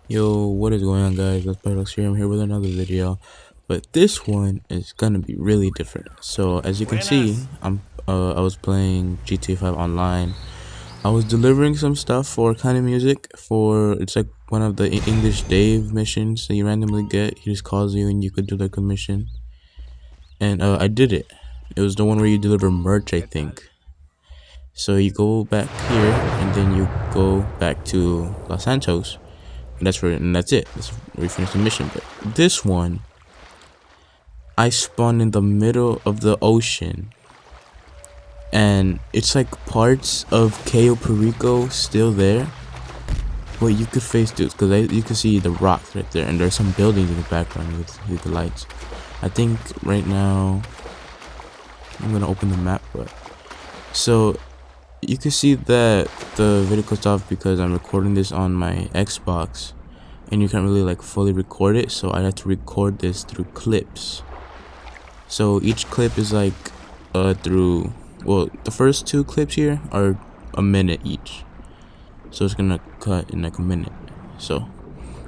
Yo, what is going on, guys? Let's play Lux here. I'm here with another video, but this one is gonna be really different. So as you can see, I was playing GTA 5 online. I was delivering some stuff for Kind of Music. For it's like one of the English Dave missions that you randomly get. He just calls you and you could do like a mission, and I did it. It was the one where you deliver merch, I think. So you go back here and then you go back to Los Santos. And that's it. That's where we finish the mission. But this one, I spawned in the middle of the ocean, and it's like parts of Cayo Perico still there. But you could face this because you can see the rocks right there, and there's some buildings in the background with the lights. I think right now I'm gonna open the map, but so you can see that the video cuts off because I'm recording this on my Xbox. And you can't really like fully record it, so I have to record this through clips. So each clip is like through, well, the first two clips here are a minute each, so it's gonna cut in like a minute. So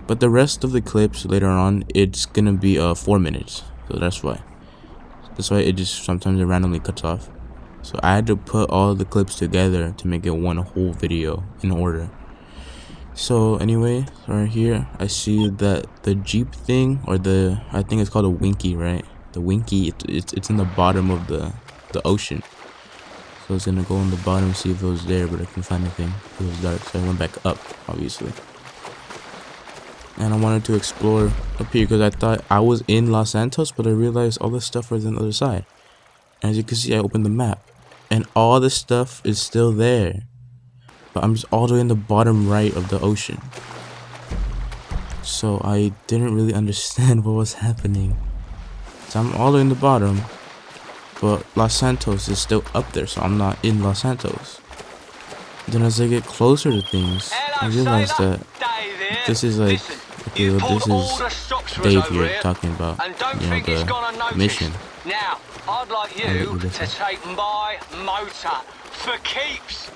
but the rest of the clips later on, it's gonna be 4 minutes, so that's why it just sometimes it randomly cuts off. So I had to put all the clips together to make it one whole video in order. So anyway, right here I see that the Jeep thing, or I think it's called a Winky, right? The Winky, it's in the bottom of the ocean. So I was gonna go in the bottom, see if it was there, but I couldn't find anything. It was dark, so I went back up, obviously. And I wanted to explore up here because I thought I was in Los Santos, but I realized all this stuff was on the other side. And as you can see, I opened the map, and all the stuff is still there. But I'm just all the way in the bottom right of the ocean. So I didn't really understand what was happening. So I'm all the way in the bottom, but Los Santos is still up there, so I'm not in Los Santos. Then as I get closer to things, I realize that this is like, okay, well, this is Dave here talking about, the mission. Now, I'd like you to take my motor for keeps.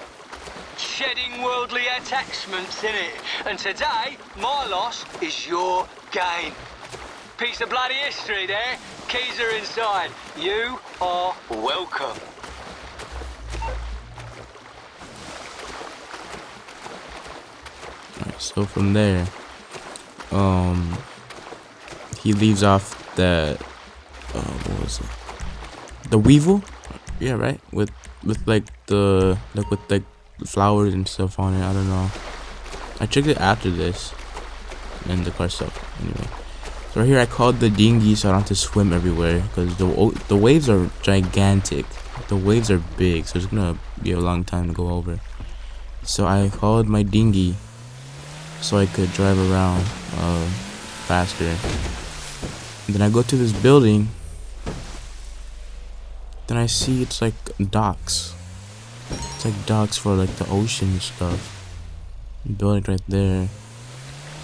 Shedding worldly attachments in it, and today my loss is your gain. Piece of bloody history there. Keys are inside. You are welcome. Alright, so from there, he leaves off that what was it? The Weevil? Yeah, right? With like with like flowers and stuff on it. I don't know. I checked it after this, and the car stuff. Anyway, so right here I called the dinghy so I don't have to swim everywhere because the waves are gigantic. The waves are big, so it's gonna be a long time to go over. So I called my dinghy so I could drive around faster. And then I go to this building. Then I see it's like docks. It's like docks for like the ocean stuff. Building right there.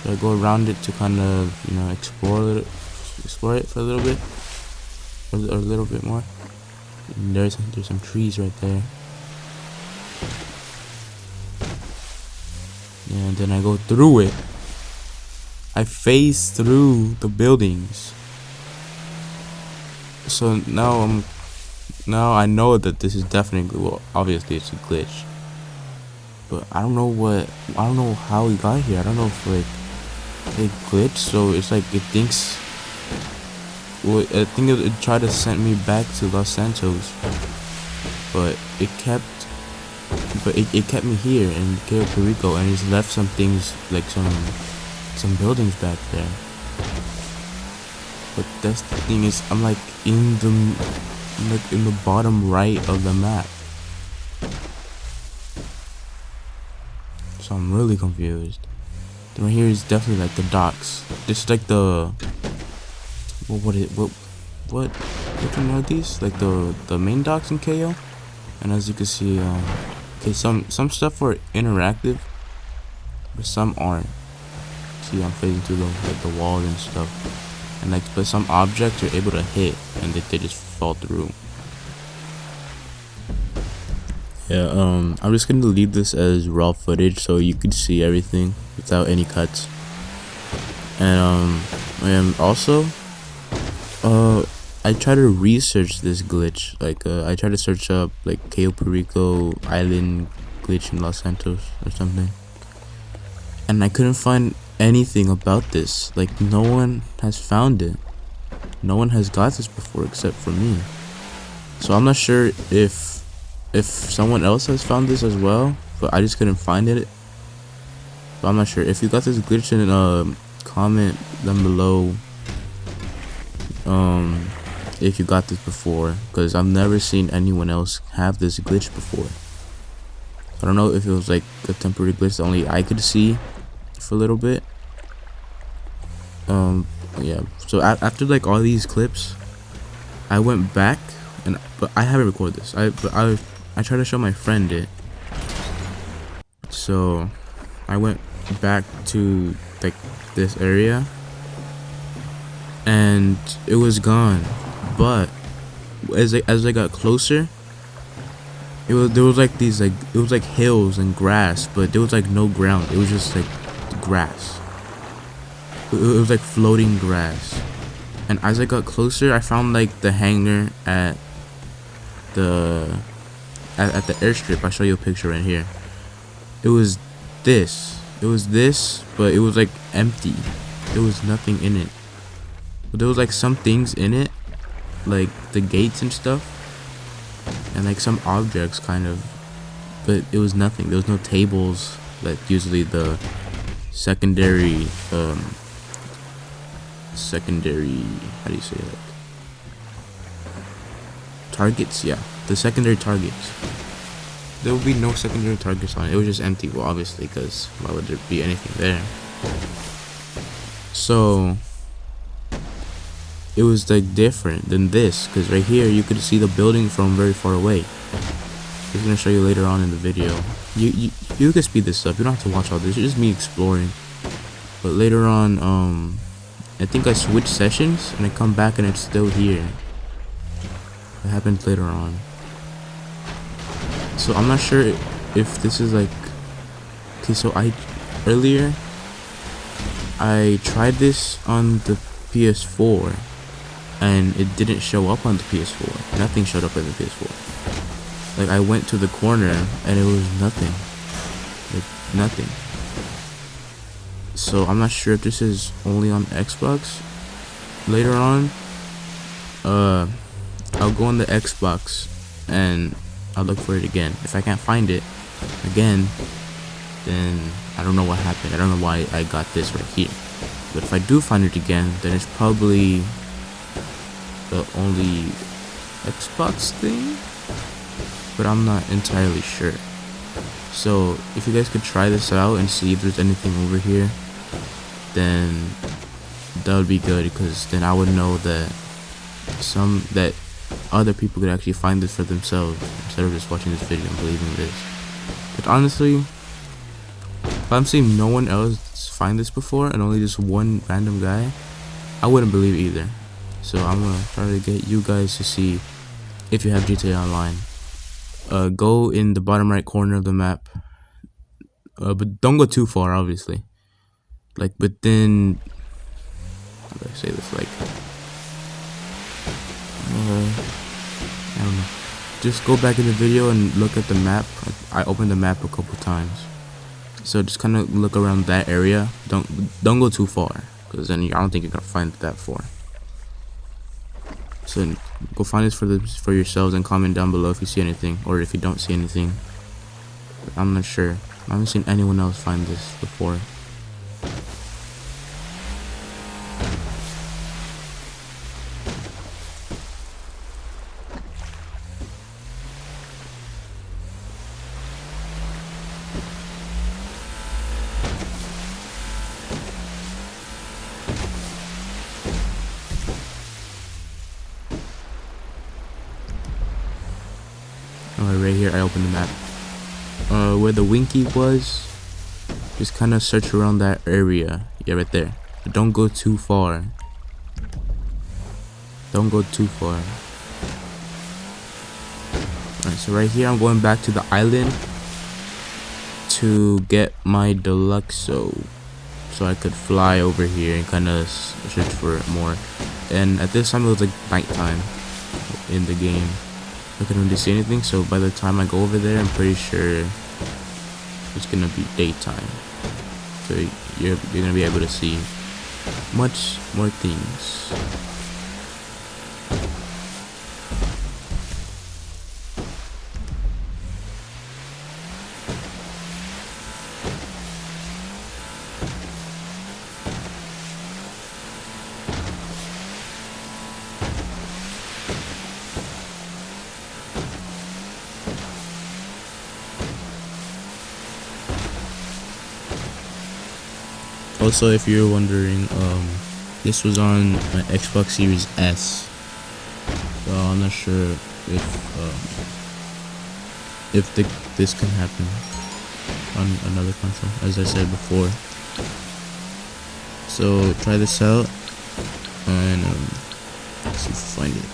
So I go around it to kind of, explore it for a little bit, or a little bit more. And there's some trees right there. Yeah, and then I go through it. I phase through the buildings. So now I know that this is definitely, well, obviously it's a glitch. But I don't know how we got here. I don't know if like it glitched, so it's like it thinks, well, I think it tried to send me back to Los Santos, but it kept me here in Cayo Perico, and it's left some things, like some buildings back there. But that's the thing, is I'm like in the bottom right of the map. So I'm really confused. Then right here is definitely like the docks. This is like the what one are these? Like the main docks in KO. And as you can see, okay, some stuff are interactive, but some aren't. See, I'm phasing through the walls and stuff, and but some objects you're able to hit and they just fall through. Yeah, I'm just gonna leave this as raw footage so you could see everything without any cuts. And also, uh, I try to research this glitch. Like, I try to search up like Cayo Perico Island glitch in Los Santos or something, and I couldn't find anything about this. Like, no one has found it. No one has got this before except for me. So I'm not sure if someone else has found this as well, but I just couldn't find it. But I'm not sure if you got this glitch. In comment down below if you got this before, because I've never seen anyone else have this glitch before. I don't know if it was like a temporary glitch that only I could see for a little bit. Yeah, so after like all these clips, I went back, but I haven't recorded this. I tried to show my friend it. So I went back to like this area and it was gone. But as I got closer, there was like these like, it was like hills and grass, but there was like no ground. It was just like grass. It was like floating grass. And as I got closer, I found like the hangar at the airstrip. I'll show you a picture right here. It was this, but it was like empty. There was nothing in it. But there was like some things in it, like the gates and stuff, and like some objects kind of, but it was nothing. There was no tables, like usually the secondary how do you say it, targets. Yeah, the secondary targets. There would be no secondary targets on it. It was just empty. Well, obviously, because why would there be anything there? So it was like different than this, because right here you could see the building from very far away. I'm gonna show you later on in the video. You can speed this up. You don't have to watch all this. It's just me exploring. But later on, I think I switched sessions and I come back and it's still here. It happens later on. So I'm not sure if this is like, okay, so earlier I tried this on the PS4 and it didn't show up on the PS4. Nothing showed up on the PS4. Like, I went to the corner and it was nothing. Like, nothing. So I'm not sure if this is only on Xbox. Later on, I'll go on the Xbox and I'll look for it again. If I can't find it again, then I don't know what happened. I don't know why I got this right here. But if I do find it again, then it's probably the only Xbox thing, but I'm not entirely sure. So if you guys could try this out and see if there's anything over here, then that would be good, because then I would know that other people could actually find this for themselves instead of just watching this video and believing this. But honestly, if I'm seeing no one else find this before and only just one random guy, I wouldn't believe either. So I'm gonna try to get you guys to see if you have GTA Online. Go in the bottom right corner of the map, but don't go too far, obviously. Like within, how do I say this? Like, I don't know. Just go back in the video and look at the map. I opened the map a couple times, so just kind of look around that area. Don't go too far, because then I don't think you're gonna find it that far. So go find this for yourselves and comment down below if you see anything or if you don't see anything. I'm not sure. I haven't seen anyone else find this before. Alright, right here I opened the map. Where the Winky was, just kind of search around that area. Yeah, right there. But don't go too far. Don't go too far. Alright, so right here I'm going back to the island to get my Deluxo. so I could fly over here and kind of search for more. And at this time it was like nighttime in the game. I couldn't really see anything, so by the time I go over there, I'm pretty sure it's gonna be daytime. So you're gonna be able to see much more things. Also, if you're wondering, this was on my Xbox Series S, so I'm not sure if this can happen on another console, as I said before. So try this out and let's see if we find it.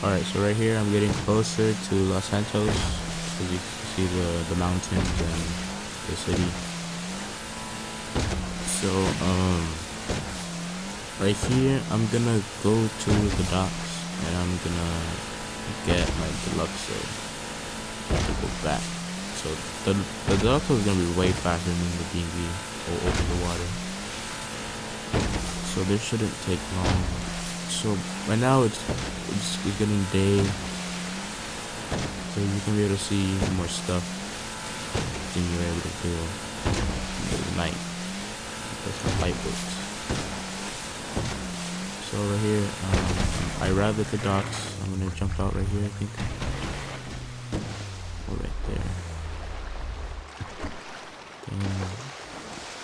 Alright, so right here I'm getting closer to Los Santos, as you can see the mountains and the city. So right here I'm gonna go to the docks and I'm gonna get my deluxe to go back. So the deluxe is gonna be way faster than the DV over the water, so this shouldn't take long. So right now it's getting day, so you can be able to see more stuff than you're able to do in the night. That's the light works. So right here, I arrived at the docks. I'm gonna jump out right here, I think. Oh, right there. Then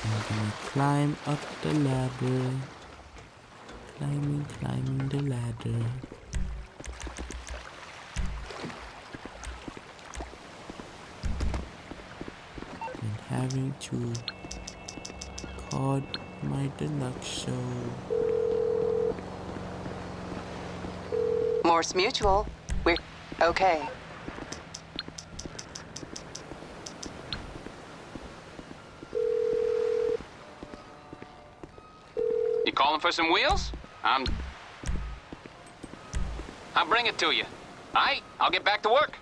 I'm gonna climb up the ladder. Climbing the ladder. And having to call my deluxe show. Morse Mutual. We're okay. You calling for some wheels? I'll bring it to you. Aight, I'll get back to work.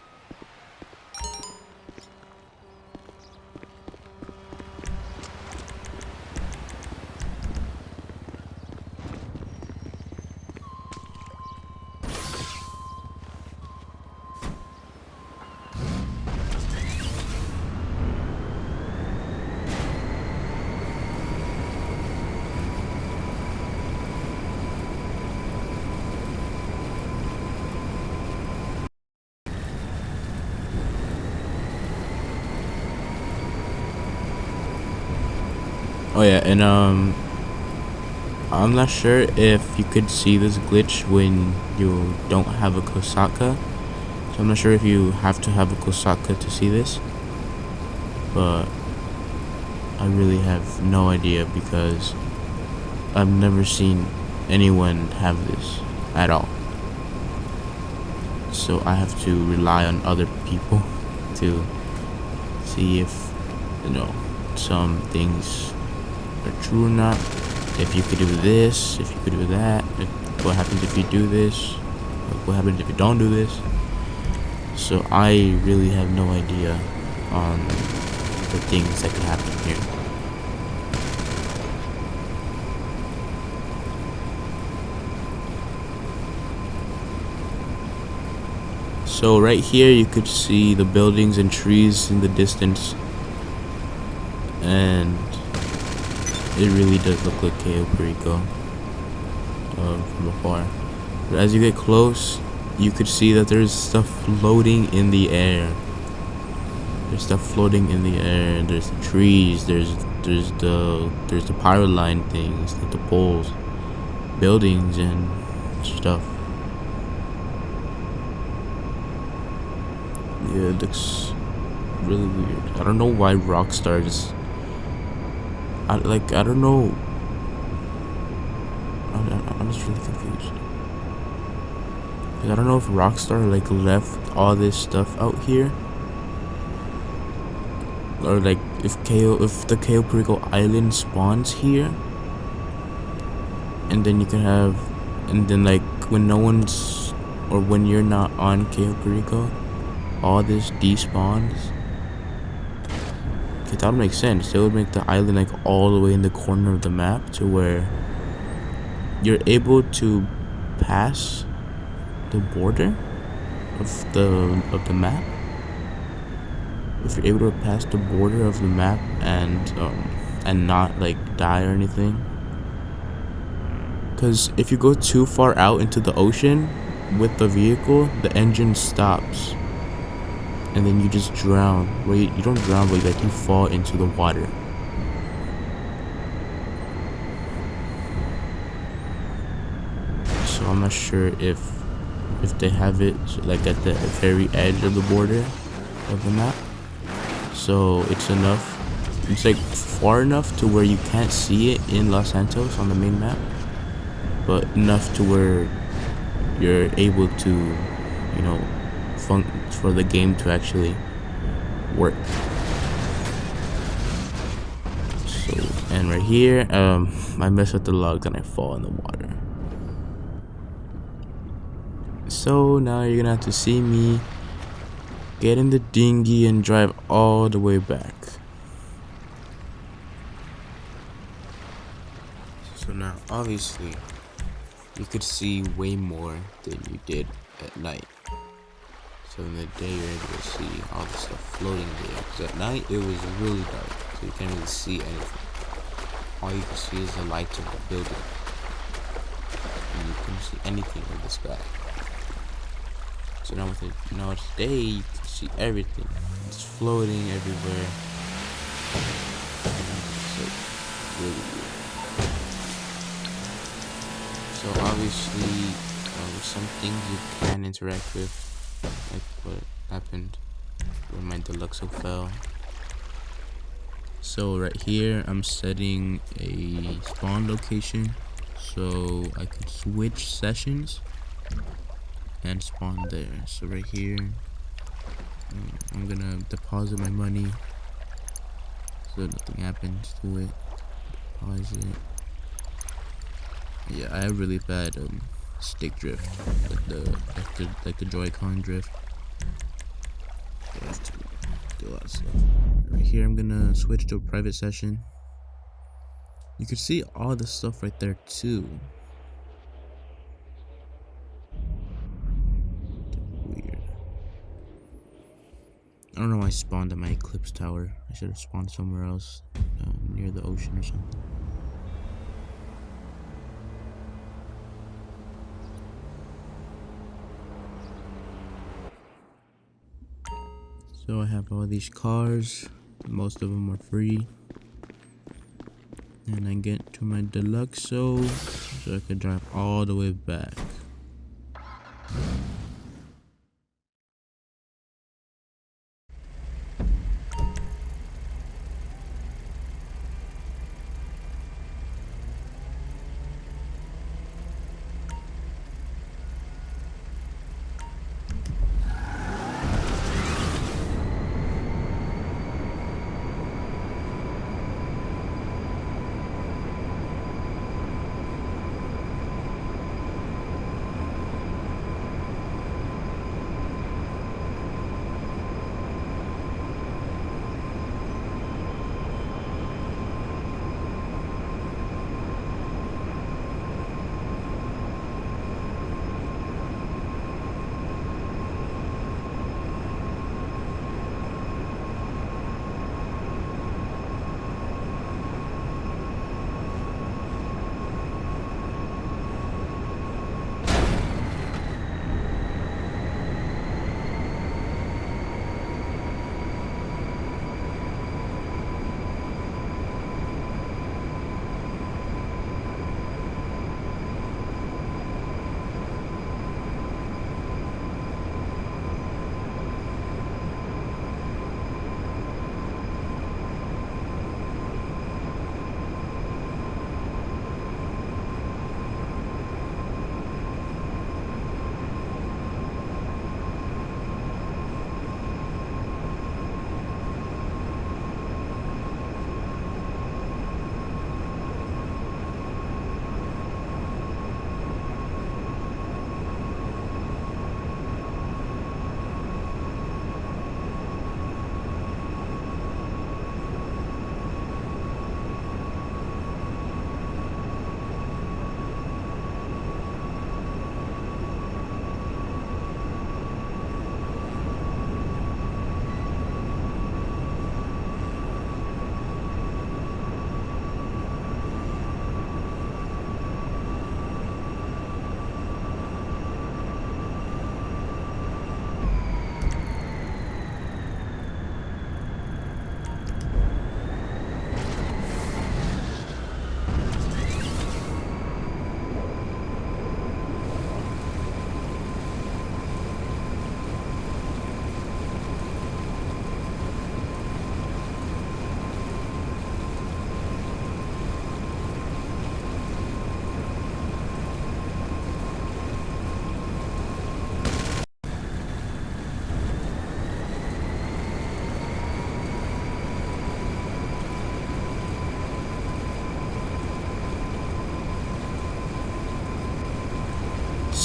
Oh yeah, and I'm not sure if you could see this glitch when you don't have a Kosaka. So I'm not sure if you have to have a Kosaka to see this, but I really have no idea because I've never seen anyone have this at all. So I have to rely on other people to see if, you know, some things are true or not. If you could do this, if you could do that, what happens if you do this, what happens if you don't do this. So I really have no idea on the things that could happen here. So right here you could see the buildings and trees in the distance, and it really does look like Cayo Perico from afar. But as you get close, you could see that there's stuff floating in the air. There's stuff floating in the air, and there's the trees, there's the power line things, like the poles, buildings and stuff. Yeah, it looks really weird. I don't know why Rockstar just I don't know. I'm just really confused. Like, I don't know if Rockstar like left all this stuff out here, or like if the Cayo Perico Island spawns here, and then you can have, and then like when no one's, or when you're not on Cayo Perico, all this despawns. Okay, that would make sense. It would make the island like all the way in the corner of the map, to where you're able to pass the border of the map. If you're able to pass the border of the map and not like die or anything, because if you go too far out into the ocean with the vehicle, the engine stops, and then you just drown. Well, you don't drown, but like you fall into the water. So I'm not sure if they have it like at the very edge of the border of the map, so it's enough. It's like far enough to where you can't see it in Los Santos on the main map, but enough to where you're able to, you know, for the game to actually work. So, and right here, I mess with the logs and I fall in the water. So now you're gonna have to see me get in the dinghy and drive all the way back. So now, obviously, you could see way more than you did at night. So in the day, you're able to see all the stuff floating there. Because at night, it was really dark, so you can't really see anything. All you can see is the lights of the building. And you couldn't see anything in the sky. So now today, you can see everything. It's floating everywhere. So really weird. So obviously, some things you can interact with, like what happened when my Deluxo fell. So right here, I'm setting a spawn location so I could switch sessions and spawn there. So right here, I'm gonna deposit my money so nothing happens to it. Deposit. Yeah, I have really bad stick drift, like the Joy-Con drift. I have to do a lot of stuff. Right here, I'm gonna switch to a private session. You can see all the stuff right there too. Weird. I don't know why I spawned at my Eclipse Tower. I should have spawned somewhere else, near the ocean or something. So I have all these cars, most of them are free, and I get to my Deluxo so I can drive all the way back.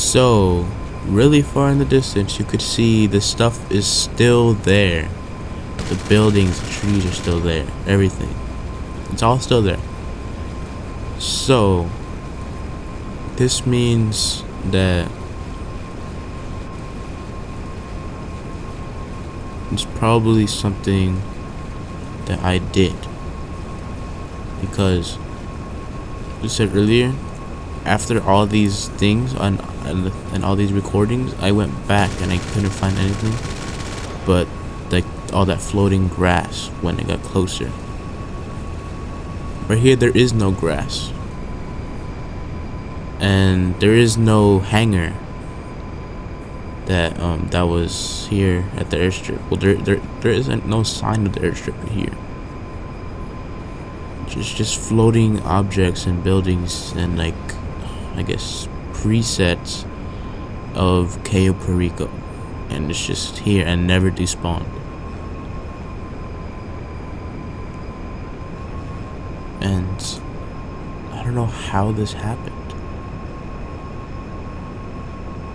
So really far in the distance you could see the stuff is still there. The buildings, the trees are still there, everything, it's all still there. So this means that it's probably something that I did, because you said earlier, after all these things and all these recordings, I went back and I couldn't find anything but like all that floating grass when it got closer. Right here there is no grass, and there is no hangar that that was here at the airstrip. Well, there isn't no sign of the airstrip here. Just floating objects and buildings and, like, I guess presets of Cayo Perico, and it's just here and never despawned. And I don't know how this happened,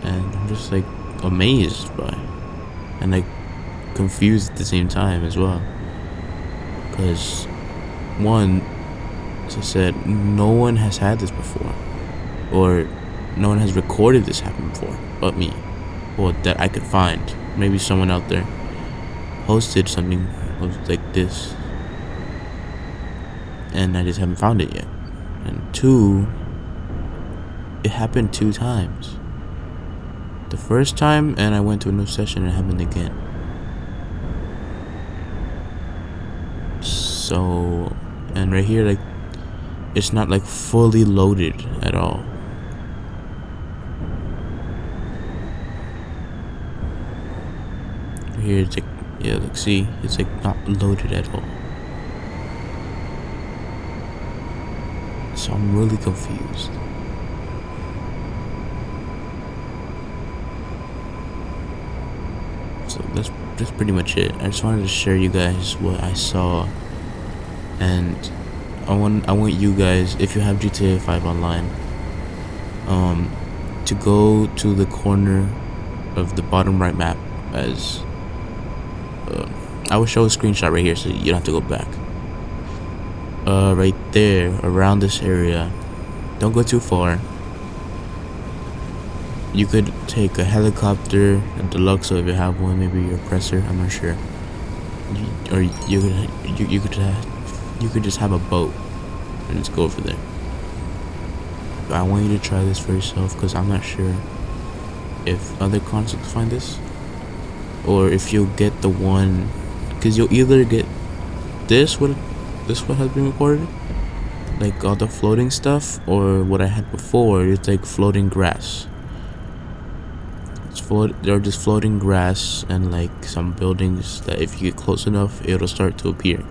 and I'm just like amazed by and like confused at the same time as well, because one, as I said, no one has had this before, or no one has recorded this happen before but me, or that I could find. Maybe someone out there hosted something like this and I just haven't found it yet. And two, it happened 2 times. The first time, and I went to a new session, and it happened again. So, and right here, like, it's not like fully loaded at all. Here it's like, yeah, like, see, it's like not loaded at all. So I'm really confused. So that's pretty much it. I just wanted to share you guys what I saw, and I want you guys, if you have GTA 5 online, to go to the corner of the bottom right map, as I will show a screenshot right here so you don't have to go back. Right there, around this area, don't go too far. You could take a helicopter, a deluxe, if you have one, maybe your oppressor, I'm not sure. Or you could just have a boat and just go over there. But I want you to try this for yourself, because I'm not sure if other consoles find this, or if you'll get the one, because you'll either get this what has been recorded, like all the floating stuff, or what I had before, it's like floating grass. They're just floating grass and like some buildings that if you get close enough, it'll start to appear.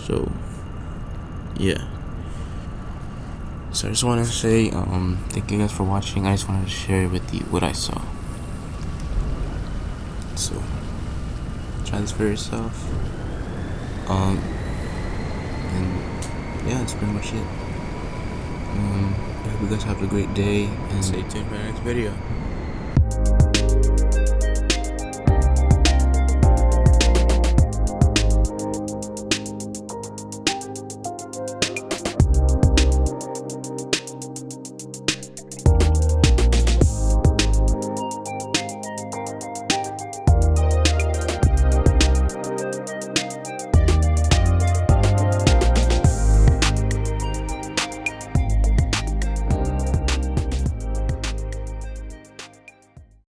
So yeah, so I just want to say thank you guys for watching. I just wanted to share with you what I saw. So try this for yourself. And yeah, that's pretty much it. I hope you guys have a great day, and stay tuned for the next video.